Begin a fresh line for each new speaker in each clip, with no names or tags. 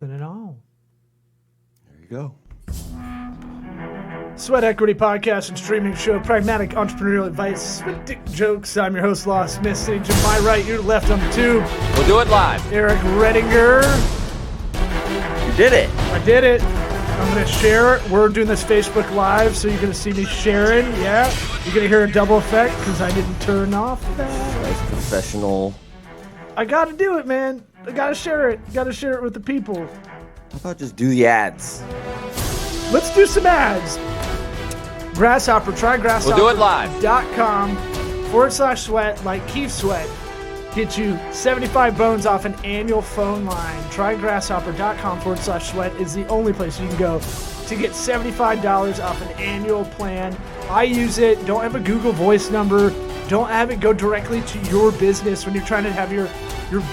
Then it all.
There you go.
Sweat Equity Podcast and streaming show, pragmatic entrepreneurial advice with dick jokes. I'm your host, Lost Smith, sitting to my right, your left on the tube.
We'll do it live.
Eric Redinger.
You did it.
I did it. I'm going to share it. We're doing this Facebook Live, so you're going to see me sharing. Yeah. You're going to hear a double effect because I didn't turn off that.
Nice professional.
I got to do it, man. I got to share it. Got to share it with the people.
How about just do the ads?
Let's do some ads. Grasshopper, try grasshopper.
We'll do it live.
.com/sweat, like Keith Sweat. Get you 75 bones off an annual phone line. Trygrasshopper.com/sweat is the only place you can go to get $75 off an annual plan. I use it. Don't have a Google Voice number. Don't have it go directly to your business when you're trying to have your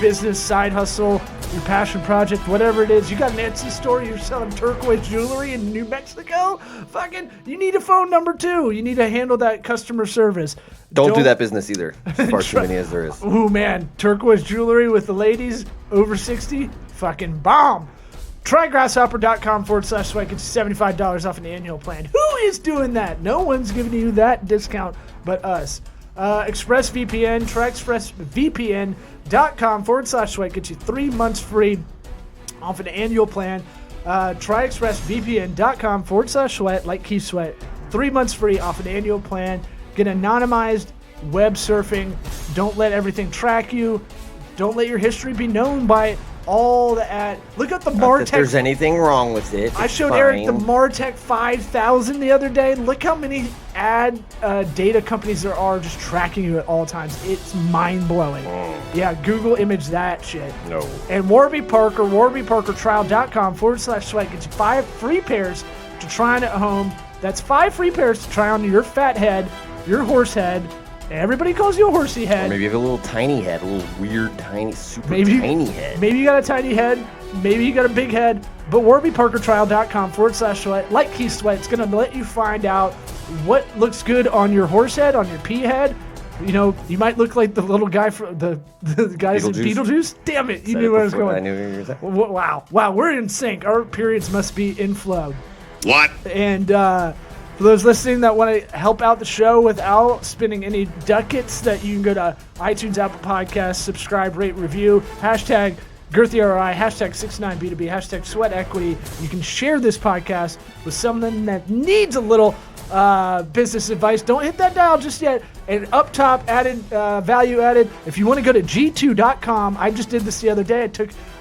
business side hustle, your passion project, whatever it is. You got an Etsy store, you're selling turquoise jewelry in New Mexico? Fucking, you need a phone number too. You need to handle that customer service.
Don't do that business either, as far too many as there is.
Ooh, man. Turquoise jewelry with the ladies over 60? Fucking bomb. Try grasshopper.com/sweat. Get you $75 off an annual plan. Who is doing that? No one's giving you that discount but us. ExpressVPN. Try expressvpn.com/sweat. Get you 3 months free off an annual plan. Try expressvpn.com/sweat, like Keith Sweat. 3 months free off an annual plan. Get anonymized web surfing. Don't let everything track you. Don't let your history be known by all the ad. Look at the Martech.
If there's anything wrong with it,
I showed
fine.
Eric the Martech 5000 the other day. Look how many ad data companies there are just tracking you at all times. It's mind-blowing. Yeah, Google image that shit.
No.
And Warby Parker, warbyparkertrial.com/sweat gets you 5 free pairs to try on at home. That's 5 free pairs to try on your fat head, your horse head. Everybody calls you a horsey head.
Or maybe you have a little tiny head, a little weird, tiny, tiny head.
Maybe you got a tiny head. Maybe you got a big head. But warbyparkertrial.com/sweat, like Keith Sweat, it's going to let you find out what looks good on your horse head, on your pea head. You know, you might look like the little guy from the guys in Beetlejuice. Damn it, you knew where I was going.
I knew where you were saying.
Wow, we're in sync. Our periods must be in flow.
What?
And for those listening that want to help out the show without spending any ducats, that you can go to iTunes, Apple Podcasts, subscribe, rate, review, hashtag GirthyRI, hashtag 69B2B, hashtag Sweat Equity. You can share this podcast with someone that needs a little business advice. Don't hit that dial just yet. And up top, added value added. If you want to go to g2.com, I just did this the other day.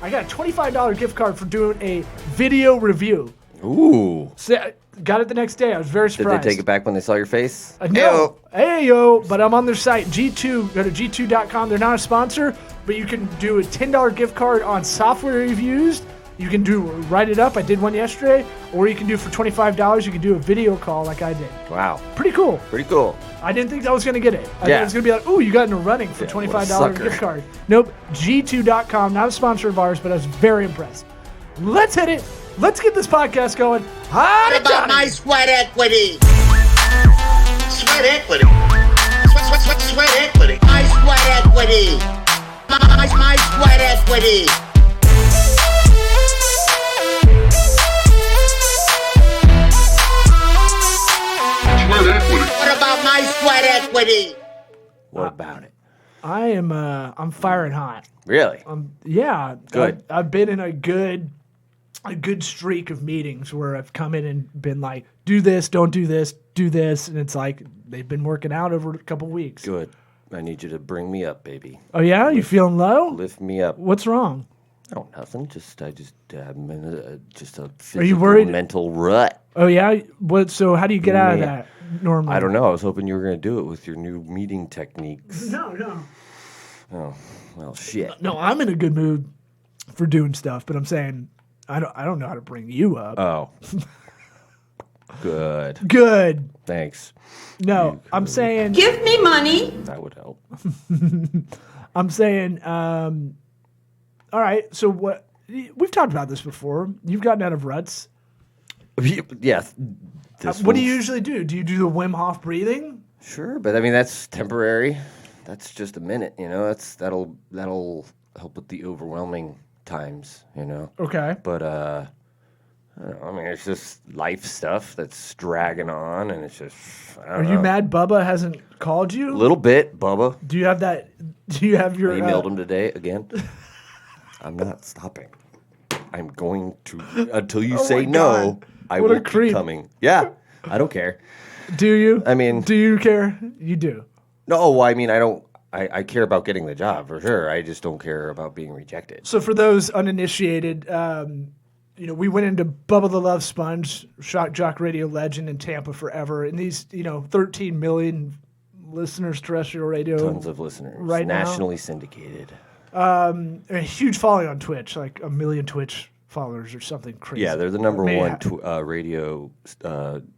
I got a $25 gift card for doing a video review.
Ooh.
So, got it the next day. I was very surprised.
Did they take it back when they saw your face?
No. Hey-yo. But I'm on their site, G2. Go to g2.com. They're not a sponsor, but you can do a $10 gift card on software you've used. You can write it up. I did one yesterday. Or you can do for $25, you can do a video call like I did.
Wow.
Pretty cool.
Pretty cool.
I didn't think I was going to get it. I thought it was going to be like, ooh, you got in a running for $25 gift card. Nope. G2.com. Not a sponsor of ours, but I was very impressed. Let's hit it. Let's get this podcast going.
What about my sweat equity? Sweat equity. Sweat equity. My sweat equity. My sweat equity. What about my sweat equity?
What about it?
I'm firing hot.
Really?
Yeah.
Good.
I've been in a good streak of meetings where I've come in and been like, do this, don't do this, do this. And it's like, they've been working out over a couple weeks.
Good. I need you to bring me up, baby.
Oh, yeah? You feeling low?
Lift me up.
What's wrong?
Oh, nothing. I'm in a physical,
Are you worried?
mental rut.
Oh, yeah? So how do you get out of that normally?
I don't know. I was hoping you were going to do it with your new meeting techniques.
No.
Oh, well, shit.
No, I'm in a good mood for doing stuff, but I'm saying I don't know how to bring you up.
Oh.
Good.
Thanks.
No, I'm saying...
Give me money.
That would help.
I'm saying, all right, so what... We've talked about this before. You've gotten out of ruts.
Yeah.
What do you usually do? Do you do the Wim Hof breathing?
Sure, but I mean, that's temporary. That's just a minute, you know? That'll help with the overwhelming times, you know.
Okay.
But I don't know, I mean, it's just life stuff that's dragging on, and it's just.
Are you mad Bubba hasn't called you?
A little bit, Bubba.
Do you have that? Do you have your?
I emailed him today again. I'm not stopping. I'm going to until you say no. I will keep coming. Yeah, I don't care.
Do you?
I mean,
do you care? You do.
No, I mean, I don't. I care about getting the job for sure. I just don't care about being rejected.
So for those uninitiated, we went into Bubba the Love Sponge, shock jock radio legend in Tampa forever, and these 13 million listeners, terrestrial radio,
tons of listeners,
right
nationally
now.
Syndicated.
A huge following on Twitch, like 1 million Twitch followers or something crazy.
Yeah, they're the number one radio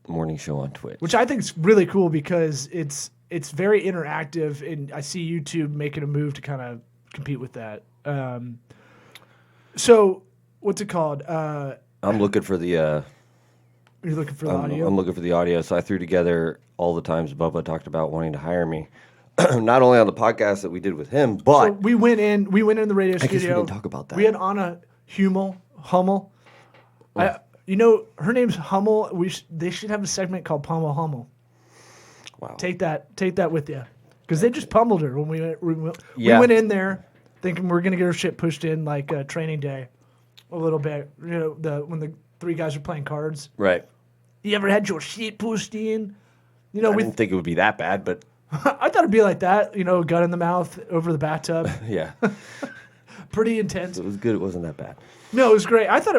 morning show on Twitch,
which I think is really cool because it's very interactive, and I see YouTube making a move to kind of compete with that. So what's it called?
I'm looking for the.
You're looking for the audio?
I'm looking for the audio. So I threw together all the times Bubba talked about wanting to hire me. Not only on the podcast that we did with him, but
so we went in the radio studio.
I guess we didn't talk about that.
We had Anna Hummel. Her name's Hummel. They should have a segment called Pummel Hummel.
Wow.
Take that with you, because they just pummeled her when we went in there thinking we're gonna get her shit pushed in like training day, a little bit. When the three guys are playing cards.
Right.
You ever had your shit pushed in?
I didn't think it would be that bad, but.
I thought it'd be like that, gun in the mouth over the bathtub.
Yeah.
Pretty intense.
It was good. It wasn't that bad.
No, it was great. I thought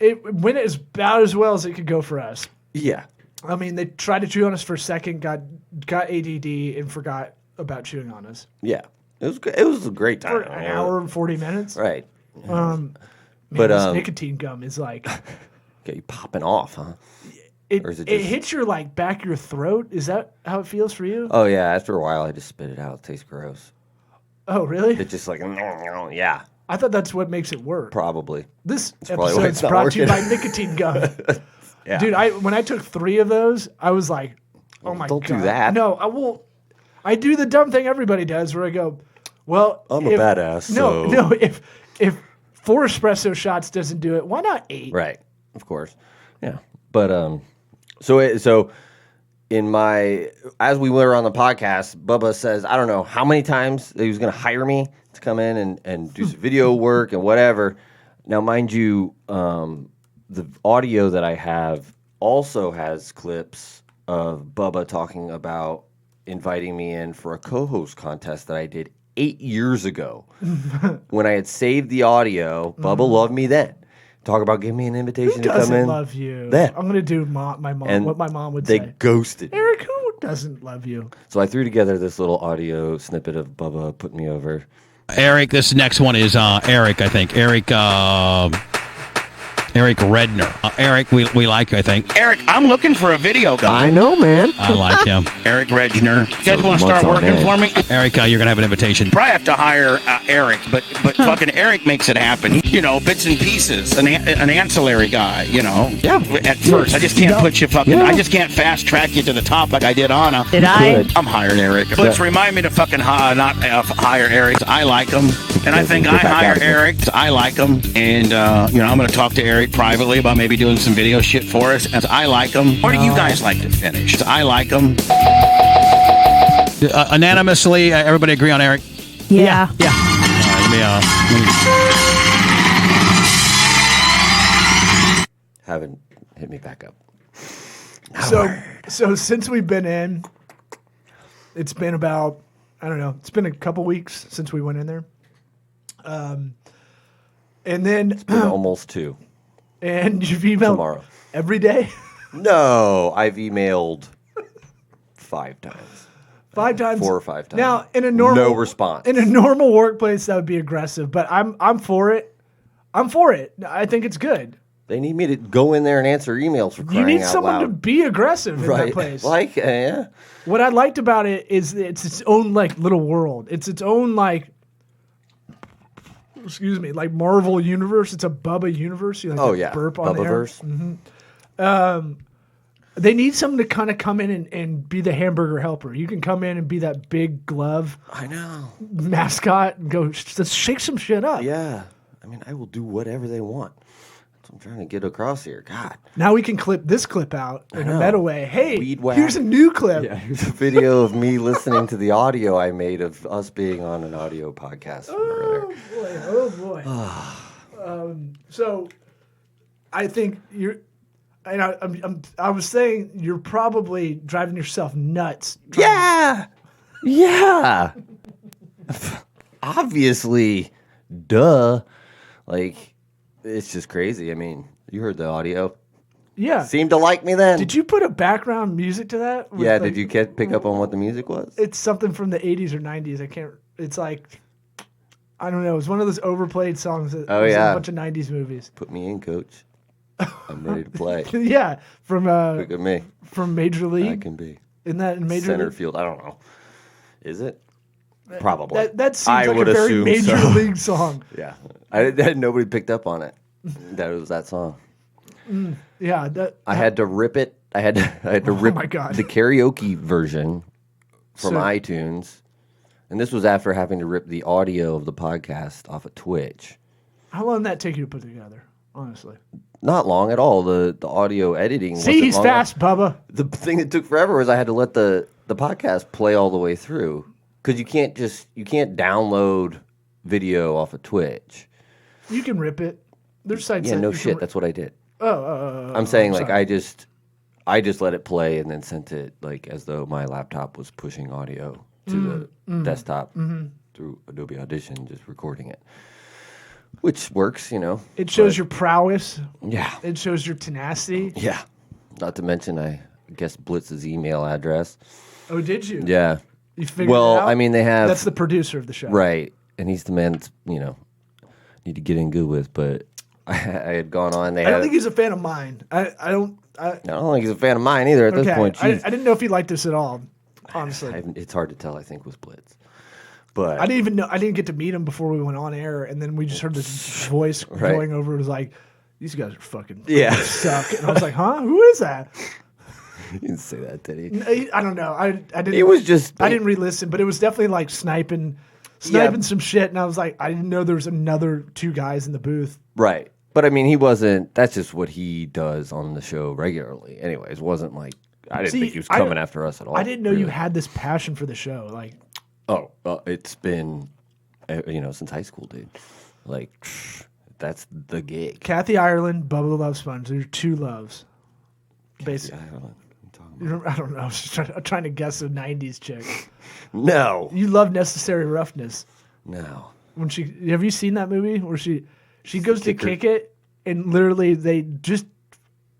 it went about as well as it could go for us.
Yeah.
I mean, they tried to chew on us for a second, got ADD, and forgot about chewing on us.
Yeah. It was good. It was a great time.
For an hour and 40 minutes.
Right.
This nicotine gum is like...
Get you popping off, huh?
It hits your back of your throat. Is that how it feels for you?
Oh yeah. After a while, I just spit it out. It tastes gross.
Oh really?
It's just like yeah.
I thought that's what makes it work.
Probably.
This episode is brought to you by nicotine gum.
Yeah.
Dude, when I took 3 of those, I was like, oh my god.
Don't do that.
No, I won't. I do the dumb thing everybody does, where I go, well,
I'm a badass.
No. If 4 espresso shots doesn't do it, why not 8?
Right. Of course. Yeah. But So as we were on the podcast, Bubba says, I don't know how many times he was going to hire me to come in and do some video work and whatever. Now, mind you, the audio that I have also has clips of Bubba talking about inviting me in for a co-host contest that I did 8 years ago. When I had saved the audio, Bubba loved me then. Talk about giving me an invitation to come in.
Who doesn't love you?
Then.
I'm going to do my mom,
And
what my mom would
they
say.
Ghosted me.
Eric, who doesn't love you?
So I threw together this little audio snippet of Bubba putting me over.
Eric, this next one is Eric, I think. Eric Redner. Eric, we like you, I think.
Eric, I'm looking for a video guy.
I know, man.
I like him.
Eric Redner. You guys want to start working for me?
Eric, you're going to have an invitation.
Probably have to hire Eric, but fucking Eric makes it happen. Bits and pieces. An ancillary guy,
Yeah.
At first, I just can't put you I just can't fast track you to the top like I did Anna.
Did I?
I'm hiring Eric. Let's remind me to fucking not hire Eric. I like him. And I think I hire Eric. I like him. And, I'm going to talk to Eric privately about maybe doing some video shit for us. And I like him. Or do you guys like to finish? I like him.
Unanimously, everybody agree on Eric?
Yeah.
Yeah.
Haven't hit me back up.
So since we've been in, it's been about, I don't know, it's been a couple weeks since we went in there. And then
It's been almost 2.
And you've emailed
Tomorrow.
every day?
No, I've emailed 5 times.
5 times?
4 or 5 times.
Now, in a normal...
No response.
In a normal workplace, that would be aggressive, but I'm for it. I'm for it. I think it's good.
They need me to go in there and answer emails for crying out loud.
You need someone to be aggressive in that place.
Yeah.
What I liked about it is it's its own, little world. It's its own, Marvel universe. It's a Bubba universe. You burp on
Bubbaverse.
there. Mm-hmm. They need someone to kind of come in and be the hamburger helper. You can come in and be that big glove
I know.
mascot and go, let's shake some shit up.
Yeah. I mean, I will do whatever they want. That's what I'm trying to get across here. God.
Now we can clip this clip out in a
know.
meta way. Hey,
Weed whack.
here's a new clip.
Yeah, here's a video of me listening to the audio I made of us being on an audio podcast from earlier.
Oh boy. So I think you're. And I was saying you're probably driving yourself nuts.
Yeah. Obviously, duh. Like, it's just crazy. I mean, you heard the audio.
Yeah.
Seemed to like me then.
Did you put a background music to that? With,
Yeah,
like,
did you pick up on what the music was?
It's something from the 80s or 90s. I can't. It's like, I don't know. It's one of those overplayed songs that was in a bunch of 90s movies.
Put me in, coach. I'm ready to play.
Yeah, from
Look at me.
from Major
I
League.
can be.
Isn't that in Major
Center
League?
field. I don't know. Is it? Probably.
That seems
I
like
would
a very
assume
Major
so.
League song.
Yeah. Nobody picked up on it. That was that song.
Yeah,
I had to rip it. I had to rip
my God.
the karaoke version from
So-
iTunes. And this was after having to rip the audio of the podcast off of Twitch.
How long did that take you to put together? Honestly,
Not long at all. The audio editing.
see,
wasn't
he's
long
fast, Bubba.
The thing that took forever was I had to let the podcast play all the way through because you can't download video off of Twitch.
You can rip it. There's sites.
Yeah,
that
no
you
shit.
Can,
That's what I did.
oh,
I'm saying like
sorry.
I just let it play and then sent it like as though my laptop was pushing audio to the desktop through Adobe Audition, just recording it, which works, you know.
It shows
but-
your prowess.
Yeah,
It shows your tenacity.
yeah. Not to mention, I guess Blitz's email address.
Oh, did you?
Yeah.
You figured
Well,
it out?
I mean, they have
That's the producer of the show.
right, and he's the man that's need to get in good with. But I had gone on.
I don't think he's a fan of mine. I don't
think he's a fan of mine either at this point.
I
Jeez.
didn't know if he liked this at all. Honestly,
It's hard to tell. I think with Blitz, but
I didn't even know. I didn't get to meet him before we went on air, and then we just heard this voice
Right.
going over. It was like, "These guys are fucking
Yeah.
suck," and I was like, "Huh? Who is that?"
he didn't say that, did he?
I don't know. I didn't.
It was just
I didn't re-listen, but it was definitely like sniping some shit, and I was like, I didn't know there was another two guys in the booth.
right. But I mean, he wasn't. That's just what he does on the show regularly. Anyways, it wasn't like I didn't
See,
think he was
I
coming
don't-
after us at all.
I didn't know you
really.
had this passion for the show. Like,
Oh, it's been since high school, dude. Like that's the gig.
Kathy Ireland, Bubba the Love Sponge. They're two loves. Basically,
I don't know what I'm talking about.
you remember, I don't know. I was just trying to guess a '90s chick.
No,
You love Necessary Roughness.
no.
When have you seen that movie where she goes to
kicker.
kick it and literally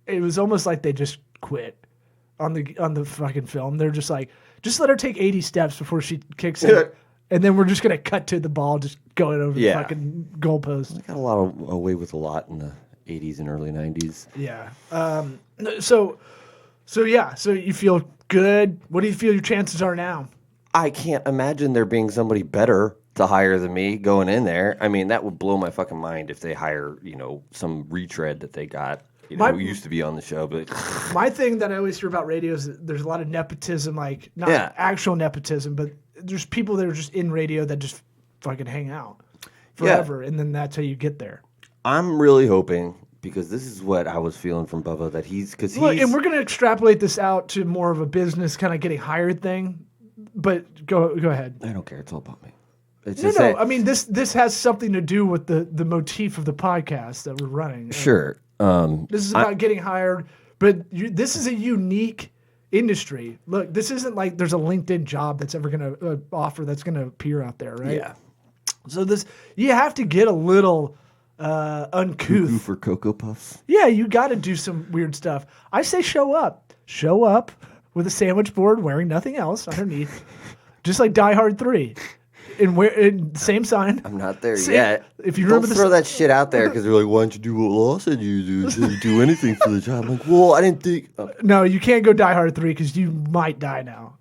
it was almost like they just quit on the fucking film. They're just like, just let her take 80 steps before she kicks it, and then we're just gonna cut to the ball just going over the
Yeah.
fucking goalpost.
Got a lot of away with a lot in the 80s and early 90s.
Yeah. So yeah. So you feel good. What do you feel your chances are now?
I can't imagine there being somebody better to hire than me going in there. I mean, that would blow my fucking mind if they hire, some retread that they got, who used to be on the show. But
My thing that I always hear about radio is that there's a lot of nepotism, like not
Yeah.
actual nepotism, but there's people that are just in radio that just fucking hang out forever, and then that's how you get there.
I'm really hoping, because this is what I was feeling from Bubba, that
Look, and we're gonna extrapolate this out to more of a business kind of getting hired thing. But go ahead.
I don't care. It's all about me. It's
No,
just
no.
that-
I mean, this has something to do with the motif of the podcast that we're running.
Sure.
This is about getting hired, but this is a unique industry. Look, this isn't like there's a LinkedIn job that's ever going to offer that's going to appear out there, right?
Yeah.
So you have to get a little uncouth.
Cuckoo for Cocoa Puffs.
Yeah, you got to do some weird stuff. I say show up. Show up with a sandwich board wearing nothing else underneath, just like Die Hard 3. In same sign.
I'm not there
See,
yet.
if you
Don't
remember
throw that shit out there because they're like, why don't you do what Law said you do? You didn't do anything for the job. I'm like, well, I didn't think. Oh,
No, you can't go Die Hard 3 because you might die now.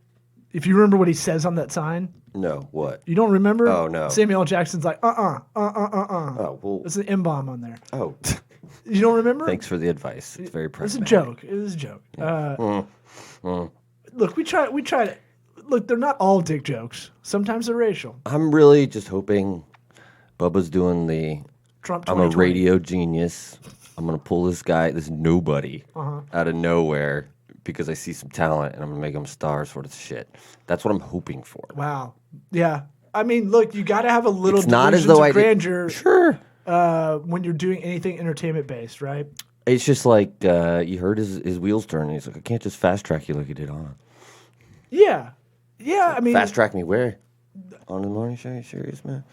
If you remember what he says on that sign,
no, what?
you don't remember?
Oh, no.
Samuel L. Jackson's like,
Oh, well.
It's an M-bomb on there.
Oh,
You don't remember?
thanks for the advice. It's very
It's a
pragmatic.
joke. It is a joke. Look, we try to. Look, they're not all dick jokes. Sometimes they're racial.
I'm really just hoping Bubba's doing the
Trump
I'm a
2020.
radio genius. I'm gonna pull this nobody, out of nowhere because I see some talent, and I'm gonna make them stars for this shit. That's what I'm hoping for.
Wow. Yeah. I mean, look, you got to have a little
It's not as
delusions
though
of
I did-
grandeur
Sure.
when you're doing anything entertainment based, right?
It's just like you heard his wheels turn, and he's like, I can't just fast track you like you did on.
Yeah. Yeah. I mean,
Fast track me where? On the morning show? You serious, man?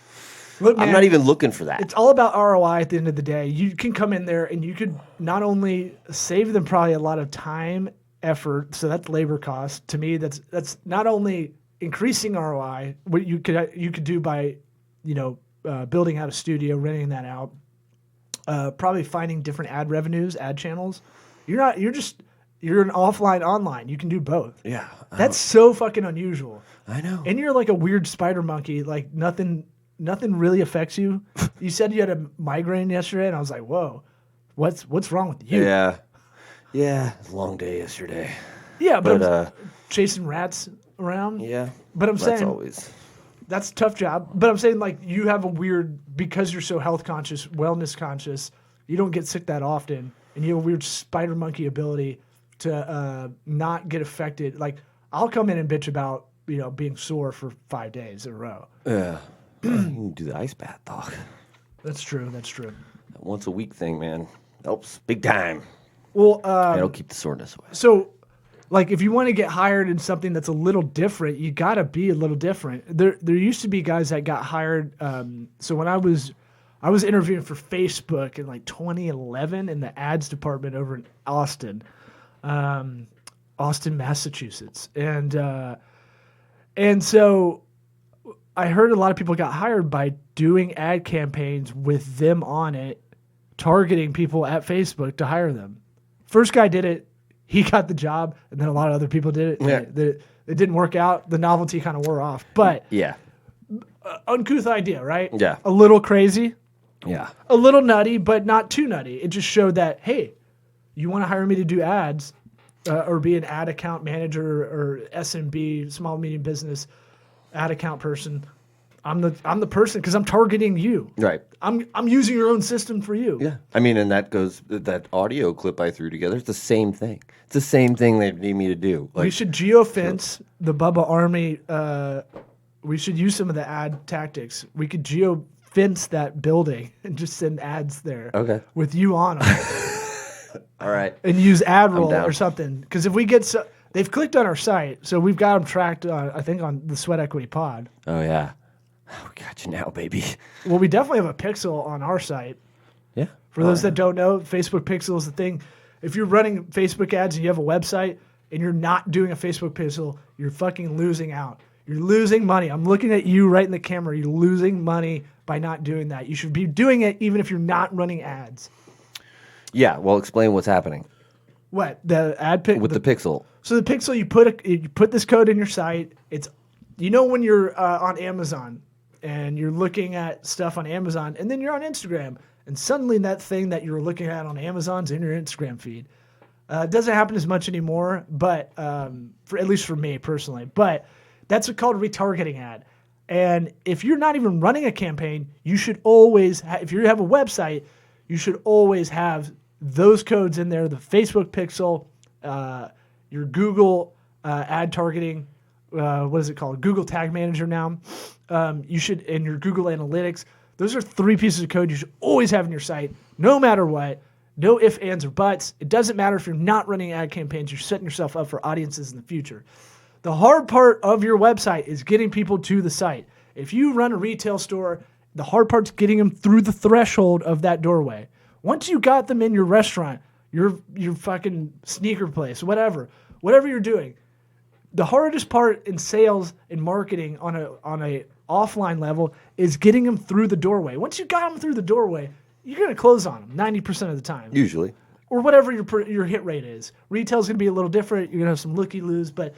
look, man,
I'm not even looking for that.
It's all about ROI at the end of the day. You can come in there and you could not only save them probably a lot of time, effort, so that's labor cost. To me, that's not only increasing ROI, what you could do by, building out a studio, renting that out, probably finding different ad revenues, ad channels. You're an offline, online. You can do both.
Yeah.
That's so fucking unusual.
I know.
And you're like a weird spider monkey. Like nothing really affects you. You said you had a migraine yesterday, and I was like, whoa, what's wrong with you?
Yeah. Yeah. It was a long day yesterday.
Yeah, but
But,
I'm chasing rats around.
Yeah.
But I'm
That's
saying
always.
that's a tough job. But I'm saying like you have a weird, because you're so health conscious, wellness conscious, you don't get sick that often, and you have a weird spider monkey ability to not get affected. Like I'll come in and bitch about being sore for 5 days in a row.
Yeah. You can do the ice bath, dog.
That's true. That's true.
That once a week thing, man. Helps big time.
Well,
It'll keep the soreness away.
so like if you want to get hired in something that's a little different, you got to be a little different. There used to be guys that got hired. So when I was interviewing for Facebook in like 2011 in the ads department over in Austin, Massachusetts, and so I heard a lot of people got hired by doing ad campaigns with them on it, targeting people at Facebook to hire them. First guy did it, he got the job, and then a lot of other people did it.
Yeah.
It didn't work out. The novelty kind of wore off. But
Yeah.
uncouth idea, right?
Yeah.
A little crazy,
Yeah.
a little nutty, but not too nutty. It just showed that, hey, you want to hire me to do ads or be an ad account manager or SMB, small medium business ad account person. I'm the person because I'm targeting you.
Right.
I'm using your own system for you.
Yeah. I mean, and that audio clip I threw together, it's the same thing. It's the same thing they need me to do. Like,
We should geofence the Bubba Army. We should use some of the ad tactics. We could geofence that building and just send ads there.
Okay.
With you on them.
all right.
And use ad roll
down.
or something. Because if we get they've clicked on our site, so we've got them tracked. I think on the Sweat Equity Pod.
Oh, yeah. We got you now, baby.
Well, we definitely have a pixel on our site.
Yeah.
For those that don't know, Facebook pixel is the thing. If you're running Facebook ads and you have a website and you're not doing a Facebook pixel, you're fucking losing out. You're losing money. I'm looking at you right in the camera. You're losing money by not doing that. You should be doing it even if you're not running ads.
Yeah. Well, explain what's happening
What? The ad pic
with the pixel.
So the pixel, you put this code in your site. It's when you're on Amazon and you're looking at stuff on Amazon, and then you're on Instagram, and suddenly that thing that you're looking at on Amazon's in your Instagram feed. It doesn't happen as much anymore, but at least for me personally. But that's called a retargeting ad. And if you're not even running a campaign, you should always, if you have a website, you should always have those codes in there, the Facebook pixel, your Google ad targeting, what is it called? Google Tag Manager now. You should, and your Google Analytics. Those are 3 pieces of code you should always have in your site, no matter what. No ifs, ands, or buts. It doesn't matter if you're not running ad campaigns. You're setting yourself up for audiences in the future. The hard part of your website is getting people to the site. If you run a retail store, the hard part's getting them through the threshold of that doorway. Once you got them in your restaurant, your fucking sneaker place, whatever you're doing, the hardest part in sales and marketing on a offline level is getting them through the doorway. Once you got them through the doorway, you're going to close on them 90% of the time.
Usually.
Or whatever your hit rate is. Retail's going to be a little different. You're going to have some looky-loos, but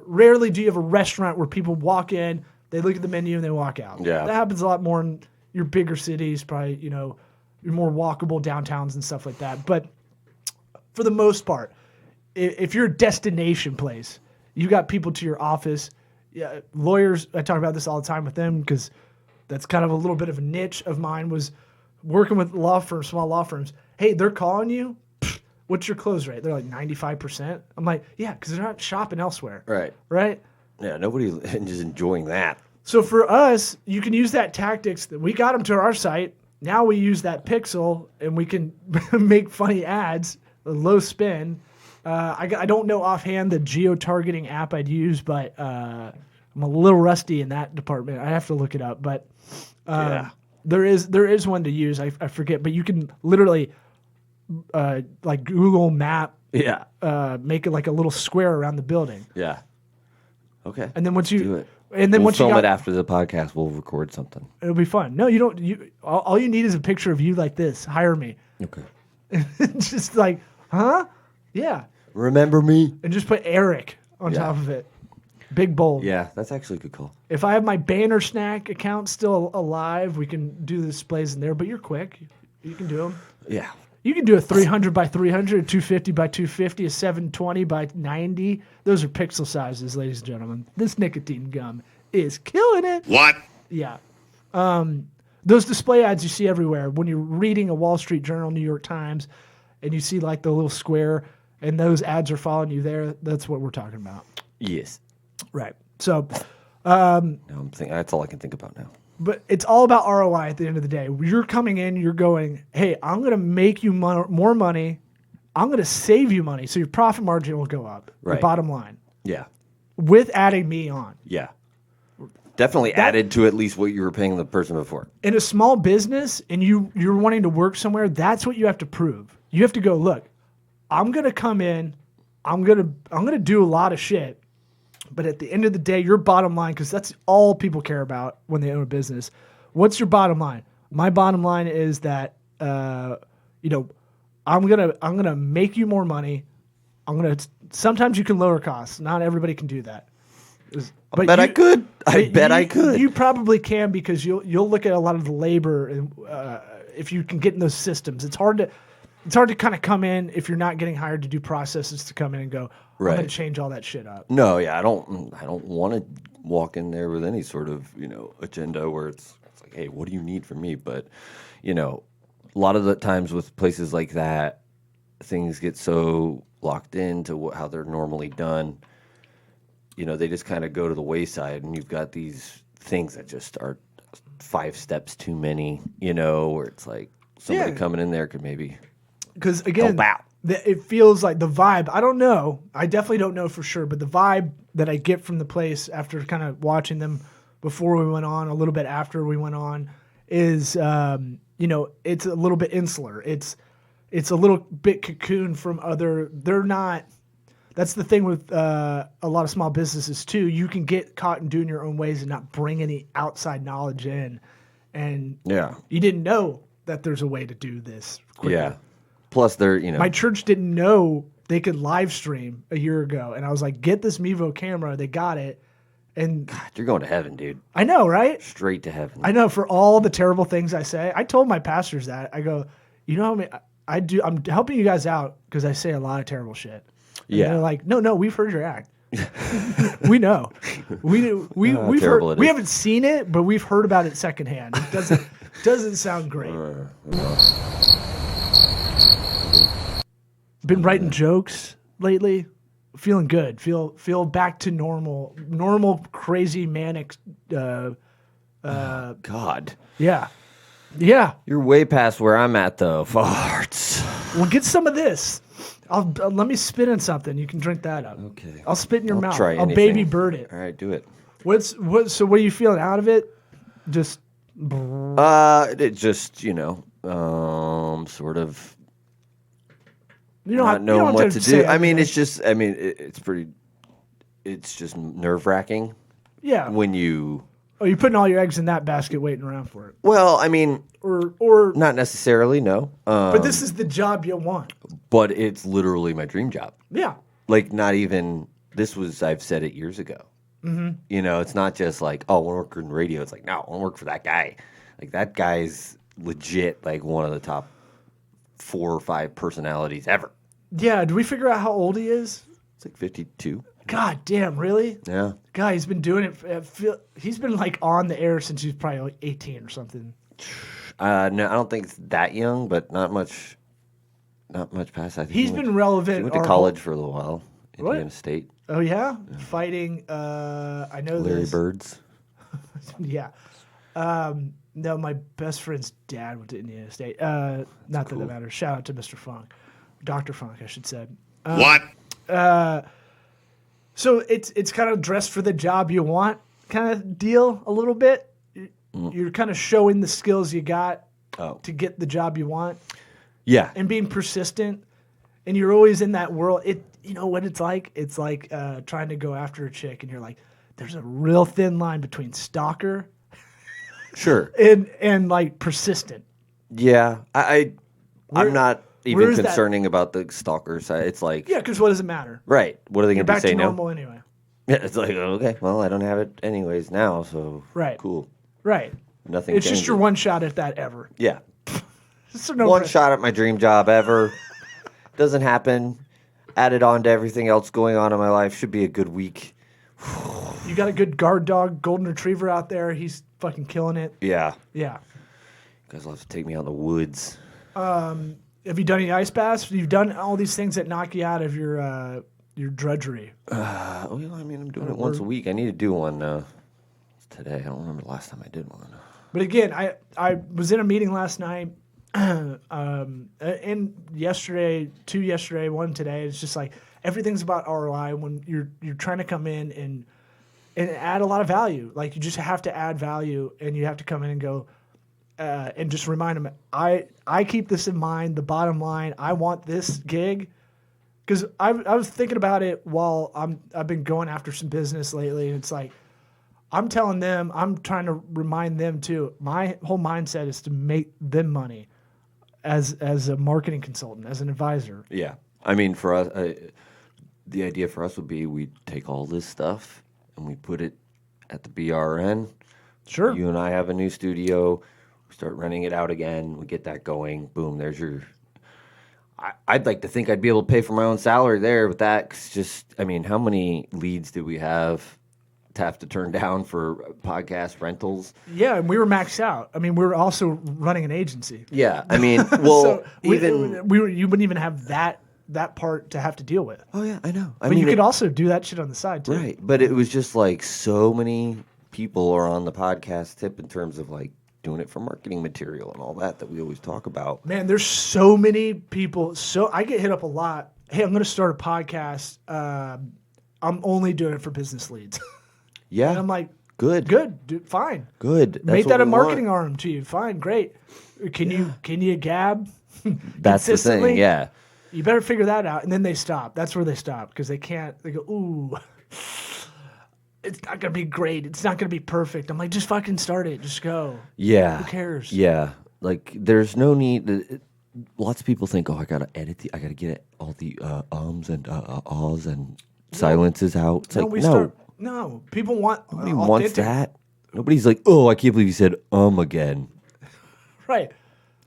rarely do you have a restaurant where people walk in, they look at the menu, and they walk out.
Yeah.
That happens a lot more in your bigger cities, probably, your more walkable downtowns and stuff like that. But for the most part, if you're a destination place, you got people to your office. Yeah, lawyers, I talk about this all the time with them because that's kind of a little bit of a niche of mine was working with law firms, small law firms. Hey, they're calling you. Pfft, what's your close rate? They're like 95%. I'm like, yeah, because they're not shopping elsewhere.
Right.
Right.
Yeah, nobody is enjoying that.
So for us, you can use that tactics that we got them to our site. Now we use that pixel and we can make funny ads, low spin. I don't know offhand the geo-targeting app I'd use, but I'm a little rusty in that department. I have to look it up, but there is one to use. I forget, but you can literally like Google Map, make it like a little square around the building.
Yeah. Okay.
And then once you
do it.
And then
we'll
once you
film
got,
it after the podcast. We'll record something.
It'll be fun. No, you don't. You all you need is a picture of you like this. Hire me.
Okay.
Just like, huh? Yeah.
Remember me?
And just put Eric on top of it. Big bold.
Yeah, that's actually a good call.
If I have my Banner Snack account still alive, we can do the displays in there. But you're quick. You can do them.
Yeah.
You can do a 300 by 300, a 250 by 250, a 720 by 90. Those are pixel sizes, ladies and gentlemen. This nicotine gum is killing it.
What?
Yeah. Those display ads you see everywhere when you're reading a Wall Street Journal, New York Times, and you see like the little square and those ads are following you there. That's what we're talking about.
Yes.
Right. So,
No, I'm thinking that's all I can think about now.
but it's all about ROI at the end of the day. You're coming in, you're going, hey, I'm going to make you more money. I'm going to save you money. So your profit margin will go up. Your
Right.
bottom line.
Yeah.
With adding me on.
Yeah. Definitely added to at least what you were paying the person before.
In a small business and you're wanting to work somewhere, that's what you have to prove. You have to go, look, I'm going to come in, I'm going to do a lot of shit. But at the end of the day, your bottom line, because that's all people care about when they own a business. What's your bottom line? My bottom line is that, I'm gonna make you more money. Sometimes you can lower costs. Not everybody can do that.
I bet I could. I could.
You probably can because you'll look at a lot of the labor and if you can get in those systems, it's hard to kind of come in if you're not getting hired to do processes to come in and go, I'm going to change all that shit up.
No, yeah, I don't want to walk in there with any sort of, agenda where it's like, hey, what do you need from me? But, a lot of the times with places like that, things get so locked into how they're normally done. They just kind of go to the wayside, and you've got these things that just are 5 steps too many, where it's like somebody coming in there could maybe
because again,
help out.
It feels like the vibe. I don't know. I definitely don't know for sure, but the vibe that I get from the place after kind of watching them before we went on, a little bit after we went on, is it's a little bit insular. It's a little bit cocoon from other. They're not. That's the thing with a lot of small businesses too. You can get caught in doing your own ways and not bring any outside knowledge in, and you didn't know that there's a way to do this quickly.
Yeah. Plus, they're
My church didn't know they could live stream a year ago, and I was like, "Get this Mevo camera." They got it, and
God, you're going to heaven, dude.
I know, right?
Straight to heaven.
I know. For all the terrible things I say, I told my pastors that I go, I do. I'm helping you guys out because I say a lot of terrible shit. And they're like, no, we've heard your act. We know. We've heard. We haven't seen it, but we've heard about it secondhand. It doesn't sound great. Been writing jokes lately. Feeling good. Feel back to normal crazy manic.
God.
Yeah.
You're way past where I'm at though. Farts.
Well, get some of this. Let me spit in something. You can drink that up.
Okay.
I'll spit in your mouth.
Try
I'll baby bird it.
All right, do it.
So what are you feeling out of it? Just
it just sort of not knowing what to do. I mean, it's just it's pretty. It's just nerve wracking.
Yeah.
When you.
Oh, you're putting all your eggs in that basket, waiting around for it.
Well, I mean,
or
not necessarily, no.
But this is the job you want.
But it's literally my dream job.
Yeah.
Like, not even. I've said it years ago. Mm-hmm. It's not just like, oh, I want to work in radio. It's like, no, I want to work for that guy. Like, that guy's legit, like, one of the top 4 or 5 personalities ever.
Yeah. Do we figure out how old he is?
It's like 52.
God damn, really?
Yeah.
God, he's been doing it. He's been like on the air since he was probably like 18 or something.
No, I don't think it's that young, but not much past. I think
He's been relevant.
He went to
our
college for a little while.
What?
Indiana State.
Oh yeah, fighting. I know
Larry
this.
Birds.
Yeah. No, my best friend's dad went to Indiana State. Not that that matters. Shout out to Mr. Funk, Dr. Funk, I should say.
What?
So it's kind of dressed for the job you want kind of deal a little bit. You're kind of showing the skills you got to get the job you want.
Yeah.
And being persistent, and you're always in that world. You know what it's like? It's like trying to go after a chick, and you're like, there's a real thin line between stalker,
Sure.
and like persistent.
Yeah. I'm not even
where's that-
concerning about the stalker side. It's like,
Yeah, because what does it matter?
right. What are they
You're
going to
back
say
to
no?
normal anyway.
Yeah, it's like, okay, well, I don't have it anyways now, so
Right.
cool.
Right.
Nothing
It's
changes.
just your one shot at that ever.
Yeah.
So no
One
pressure.
shot at my dream job ever. Doesn't happen. Added on to everything else going on in my life. Should be a good week.
You got a good guard dog, golden retriever out there. He's fucking killing it.
Yeah.
Yeah.
You guys will have to take me out in the woods.
Have you done any ice baths? You've done all these things that knock you out of your drudgery.
Well, I mean, I'm doing it once a week. I need to do one today. I don't remember the last time I did one.
But again, I was in a meeting last night, and yesterday, two yesterday, one today. It's just like everything's about ROI when you're trying to come in and add a lot of value. Like you just have to add value, and you have to come in and go and just remind them. I keep this in mind. The bottom line, I want this gig. Because I was thinking about it while I've been going after some business lately, and it's like I'm telling them, I'm trying to remind them too. My whole mindset is to make them money as a marketing consultant, as an advisor.
Yeah. I mean, for us, the idea for us would be we take all this stuff and we put it at the BRN.
Sure.
You and I have a new studio. We start renting it out again. We get that going. Boom, there's your... I'd like to think I'd be able to pay for my own salary there, but that's just, I mean, how many leads do we have to turn down for podcast rentals?
Yeah, and we were maxed out. I mean, we were also running an agency.
Yeah, I mean, well,
So
even...
you wouldn't even have that part to have to deal with.
Oh, yeah, I know.
But you could also do that shit on the side too.
Right, but it was just like so many people are on the podcast tip in terms of like doing it for marketing material and all that we always talk about.
Man, there's so many people. So I get hit up a lot. Hey, I'm going to start a podcast. I'm only doing it for business leads.
Yeah,
And I'm like,
good,
dude, fine.
good. That's
Make
what
that a
we
marketing
want.
arm to you. Fine, great. Can you gab?
That's the
consistently?
thing. Yeah,
You better figure that out. And then they stop. That's where they stop because they can't. They go, ooh, it's not gonna be great. It's not gonna be perfect. I'm like, just fucking start it. Just go.
yeah.
Who cares?
Yeah, like there's no need. Lots of people think, oh, I gotta edit. I gotta get all the ums and ahs and silences out. It's like
No, people want.
nobody wants that. Nobody's like, oh, I can't believe you said again.
Right.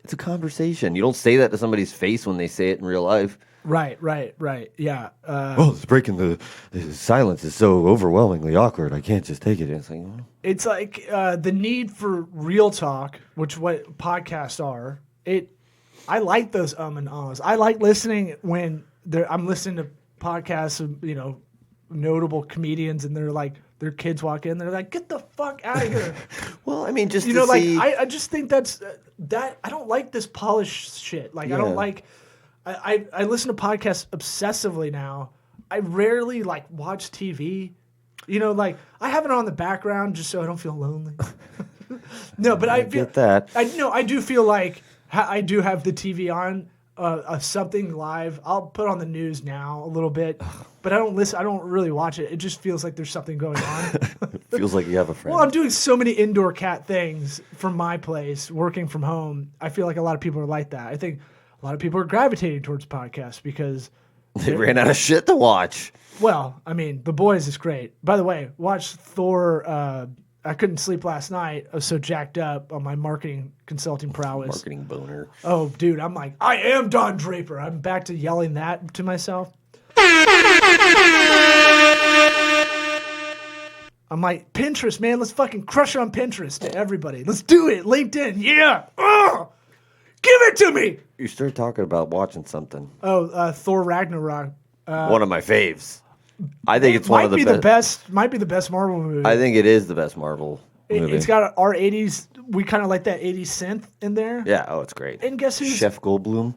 It's a conversation. You don't say that to somebody's face when they say it in real life.
Right. Yeah.
Oh, it's breaking the silence is so overwhelmingly awkward. I can't just take it. It's like, well,
It's like the need for real talk, which what podcasts are. I like those and ahs. I like listening when I'm listening to podcasts of notable comedians, and they're like their kids walk in, they're like, "Get the fuck out of here!"
well, I mean, just
You
to
know, like
see,
I just think that's that. I don't like this polished shit. Like I don't
Yeah.
like. I listen to podcasts obsessively now. I rarely like watch TV. Like I have it on the background just so I don't feel lonely. No, but I feel
get that.
I do feel like I do have the TV on. Something live. I'll put on the news now a little bit, but I don't listen. I don't really watch it. It just feels like there's something going on.
feels like you have a friend.
Well, I'm doing so many indoor cat things from my place, working from home. I feel like a lot of people are like that. I think a lot of people are gravitating towards podcasts because
they ran out of shit to watch.
well, I mean, The Boys is great. By the way, watch Thor. I couldn't sleep last night. I was so jacked up on my marketing consulting prowess.
Marketing boner.
Oh, dude, I'm like, I am Don Draper. I'm back to yelling that to myself. I'm like, Pinterest, man, let's fucking crush on Pinterest to everybody. Let's do it. LinkedIn, yeah. Ugh. Give it to me.
You started talking about watching something.
Oh, Thor Ragnarok.
One of my faves. I think it's one of the best.
Might be the best Marvel movie.
I think it is the best Marvel movie.
It's got our 80s. We kind of like that 80s synth in there.
Yeah. Oh, it's great.
And guess who's
Chef Goldblum?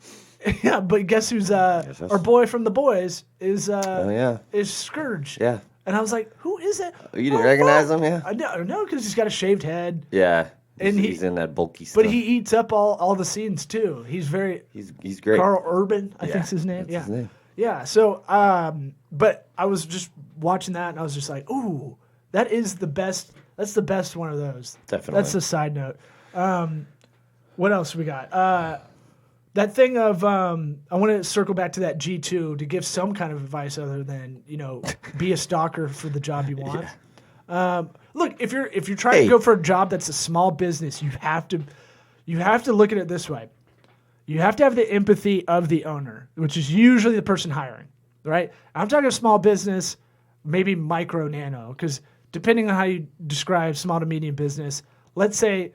Yeah, but guess who's our boy from The Boys is is Scourge.
Yeah.
And I was like, who is that?
You didn't recognize him? Yeah.
No, because he's got a shaved head.
Yeah.
And
he's in that bulky stuff.
But he eats up all the scenes too. He's
great.
Carl Urban, I think's his name.
That's his name.
Yeah. So, but I was just watching that and I was just like, ooh, that is the best. That's the best one of those.
Definitely.
That's a side note. What else we got? That thing of I want to circle back to that G2 to give some kind of advice other than be a stalker for the job you want. Yeah. Look, if you're trying to go for a job that's a small business, you have to look at it this way. You have to have the empathy of the owner, which is usually the person hiring, right? I'm talking a small business, maybe micro nano, because depending on how you describe small to medium business, let's say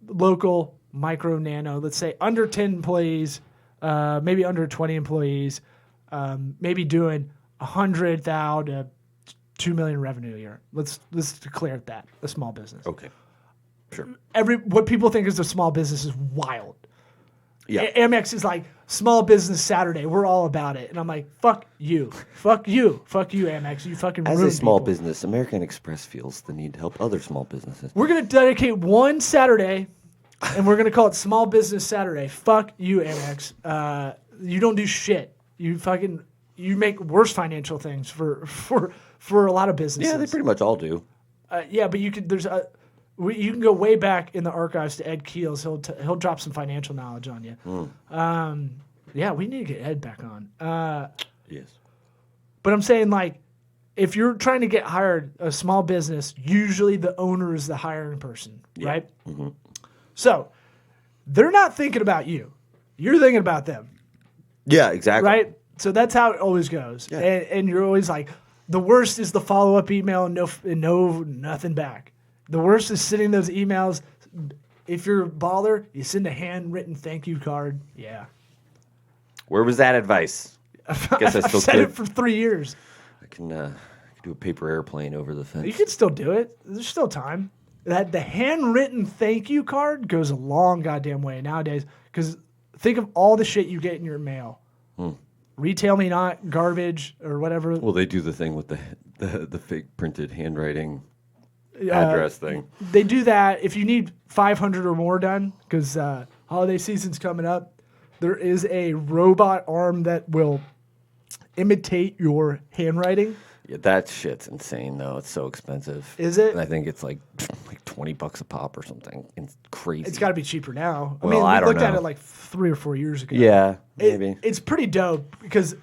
local micro nano, let's say under 10 employees, maybe under 20 employees, maybe doing 100,000 to 2 million revenue a year. Let's declare that a small business.
Okay, sure.
What people think is a small business is wild.
Yeah.
Amex is like small business Saturday. We're all about it, and I'm like, fuck you, fuck you, Amex. You fucking
as
ruin
a small
people.
business, American Express feels the need to help other small businesses.
We're gonna dedicate one Saturday, and we're gonna call it Small Business Saturday. Fuck you, Amex. You don't do shit. You make worse financial things for a lot of businesses.
Yeah, they pretty much all do.
Yeah, but you can go way back in the archives to Ed Keels. He'll drop some financial knowledge on you. Yeah, we need to get Ed back on.
Yes.
But I'm saying, like, if you're trying to get hired, a small business, usually the owner is the hiring person, right? Mm-hmm. So they're not thinking about you. You're thinking about them.
Yeah, exactly.
Right? So that's how it always goes. Yeah. And you're always like, the worst is the follow-up email and nothing back. The worst is sending those emails. If you're a baller, you send a handwritten thank you card. Yeah.
Where was that advice? Guess I still
I've said
could.
it for 3 years.
I can do a paper airplane over the fence.
You can still do it. There's still time. The handwritten thank you card goes a long goddamn way nowadays. Because think of all the shit you get in your mail. Retail me not garbage or whatever.
Well, they do the thing with the fake printed handwriting address thing.
They do that if you need 500 or more done, because holiday season's coming up. There is a robot arm that will imitate your handwriting.
Yeah, that shit's insane, though. It's so expensive.
Is it?
And I think it's like $20 a pop or something. It's crazy.
It's got to be cheaper now.
Well,
I
don't
looked at
know.
it like 3 or 4 years ago.
Yeah, maybe.
It's pretty dope because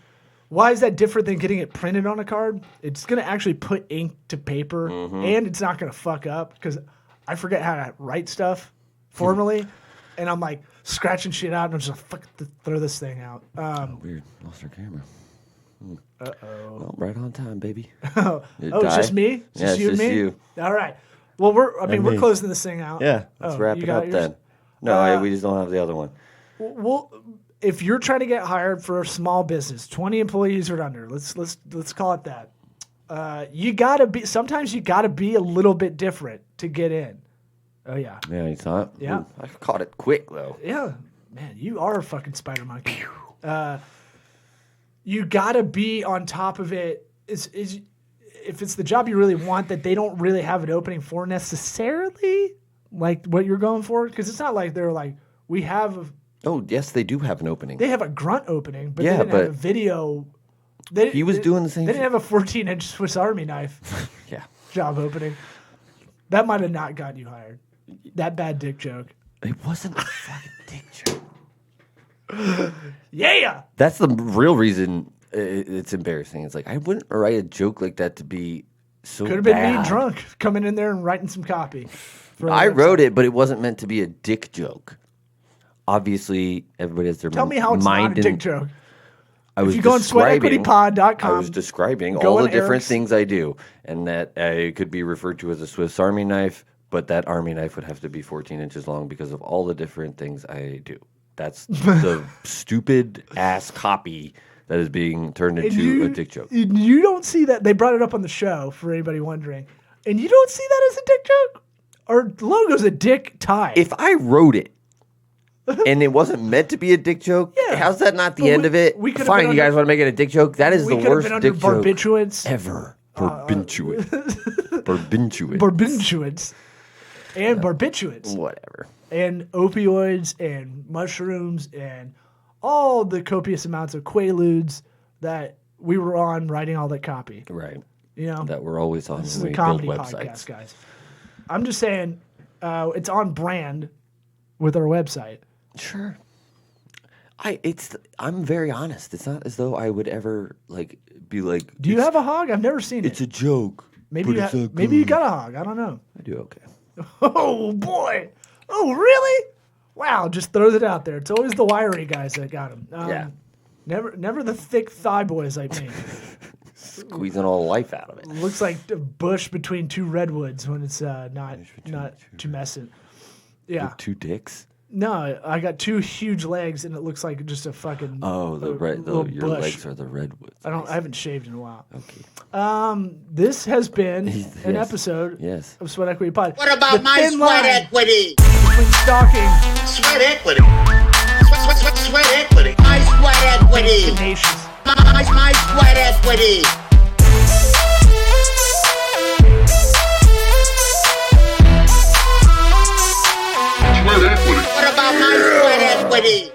why is that different than getting it printed on a card? It's going to actually put ink to paper, and it's not going to fuck up because I forget how to write stuff formally, and I'm like scratching shit out, and I'm just like, fuck, throw this thing out.
Weird. Lost our camera.
Uh-oh.
Well, right on time, baby.
It's just me? It's
Yeah,
just you
it's
and
just
me?
you.
All right. Well, we're
me.
closing this thing out.
Yeah, let's wrap
you
it
got
up
yours?
then. No, we just don't have the other one.
Well, if you're trying to get hired for a small business, 20 employees or under, let's call it that. Sometimes you gotta be a little bit different to get in. Oh yeah.
Yeah, you saw it?
Yeah.
Ooh, I caught it quick, though.
Yeah. Man, you are a fucking spider monkey. You gotta be on top of it. If it's the job you really want that they don't really have an opening for necessarily, like what you're going for, because it's not like they're like, we have
Oh, yes, they do have an opening.
they have a grunt opening, but
Yeah,
they didn't have
but
a video.
he was doing the same
They didn't have a 14-inch Swiss Army knife
Yeah.
job opening. That might have not gotten you hired. That bad dick joke.
It wasn't a fucking dick joke.
Yeah.
That's the real reason it's embarrassing. It's like, I wouldn't write a joke like that to be so
Could have been
bad.
me drunk coming in there and writing some copy.
I wrote it, but it wasn't meant to be a dick joke. Obviously, everybody has their
Tell me how it's
mind
not a dick
in-
joke.
was
you go on
describing-
sweatequitypod.com,
I was describing
go
all
on
the different
Eric's-
things I do, and that it could be referred to as a Swiss Army knife, but that Army knife would have to be 14 inches long because of all the different things I do. That's the stupid ass copy that is being turned into a dick joke.
You don't see that. They brought it up on the show for anybody wondering. And you don't see that as a dick joke? Our logo's a dick tie.
If I wrote it and it wasn't meant to be a dick joke,
Yeah.
how's that not the
But
end of it?
we could've
Fine,
been
you guys
under-
want to make it a dick joke? That is
we
the
could have
worst
been under
dick joke
barbiturates.
ever. Barbiturates. Barbiturates.
Barbiturates. And barbiturates.
Whatever.
And opioids and mushrooms and all the copious amounts of Quaaludes that we were on writing all that copy.
Right.
You know?
That we're always on
This is
when
a
we
comedy
build
podcast,
websites.
guys. I'm just saying it's on brand with our website.
Sure. I'm very honest. It's not as though I would ever be like.
Do you have a hog? I've never seen
It's
it.
a joke.
Maybe
but it's not
maybe you
good.
got a hog. I don't know.
I do okay.
Oh boy! Oh really? Wow! Just throws it out there. It's always the wiry guys that got him.
Yeah.
Never the thick thigh boys like me.
Squeezing all the life out of it.
Looks like a bush between two redwoods when it's not too messy. Yeah.
With 2 dicks.
No, I got 2 huge legs and it looks like just a fucking
Oh,
little
your
bush.
legs are the redwoods.
I haven't shaved in a while.
Okay.
This has been an
Yes.
episode
Yes.
of Sweat Equity Pod.
What about
The
my
thin
sweat
line
equity?
between stalking
Sweat equity. Sweat equity. My sweat equity.
and tenacious.
My sweat equity. What about my sweat equity?